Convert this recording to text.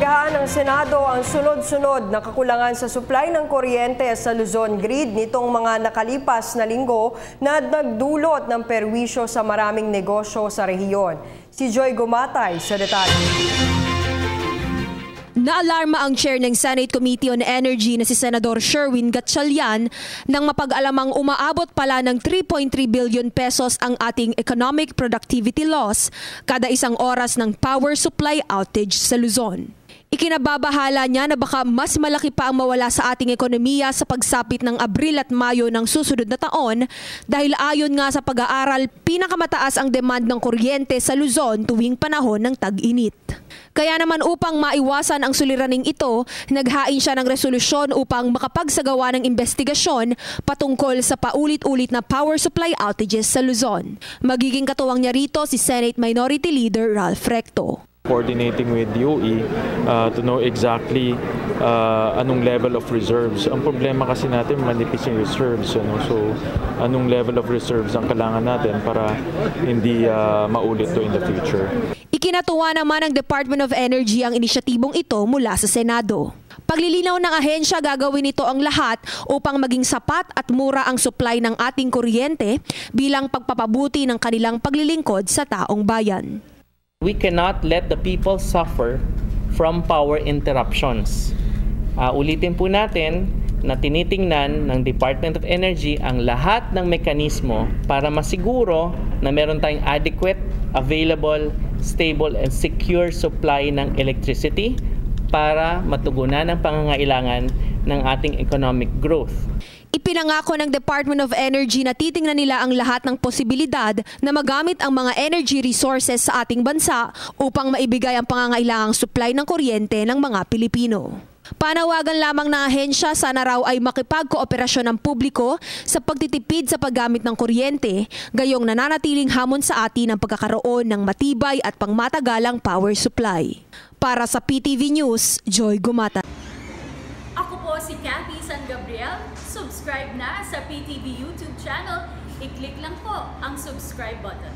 Inimbestigahan ng Senado ang sunod-sunod na kakulangan sa supply ng kuryente sa Luzon Grid nitong mga nakalipas na linggo na nagdulot ng perwisyo sa maraming negosyo sa rehiyon. Si Joy Gumatay sa detalye. Naalarma ang chair ng Senate Committee on Energy na si Senador Sherwin Gatchalian nang mapag-alamang umaabot pala ng 3.3 billion pesos ang ating economic productivity loss kada isang oras ng power supply outage sa Luzon. Ikinababahala niya na baka mas malaki pa ang mawala sa ating ekonomiya sa pagsapit ng Abril at Mayo ng susunod na taon dahil ayon nga sa pag-aaral, pinakamataas ang demand ng kuryente sa Luzon tuwing panahon ng tag-init. Kaya naman upang maiwasan ang suliraning ito, naghain siya ng resolusyon upang makapagsagawa ng investigasyon patungkol sa paulit-ulit na power supply outages sa Luzon. Magiging katuwang niya rito si Senate Minority Leader Ralph Recto. Coordinating with DOE to know exactly anong level of reserves. Ang problema kasi natin, manipis yung reserves. So, anong level of reserves ang kailangan natin para hindi maulit to in the future. Ikinatuwa naman ng Department of Energy ang inisyatibong ito mula sa Senado. Paglilinaw ng ahensya, gagawin ito ang lahat upang maging sapat at mura ang supply ng ating kuryente bilang pagpapabuti ng kanilang paglilingkod sa taong bayan. We cannot let the people suffer from power interruptions. Ulitin po natin na tinitingnan ng Department of Energy ang lahat ng mekanismo para masiguro na meron tayong adequate, available, stable and secure supply ng electricity para matugunan ang pangangailangan ng ating economic growth. Ipinangako ng Department of Energy na titingnan nila ang lahat ng posibilidad na magamit ang mga energy resources sa ating bansa upang maibigay ang pangangailangang supply ng kuryente ng mga Pilipino. Panawagan lamang ng ahensya, sana raw ay makipagkooperasyon ng publiko sa pagtitipid sa paggamit ng kuryente, gayong nananatiling hamon sa atin ang pagkakaroon ng matibay at pangmatagalang power supply. Para sa PTV News, Joy Gumata. Ako po si Cathy San Gabriel. Subscribe na sa PTV YouTube channel. I-click lang po ang subscribe button.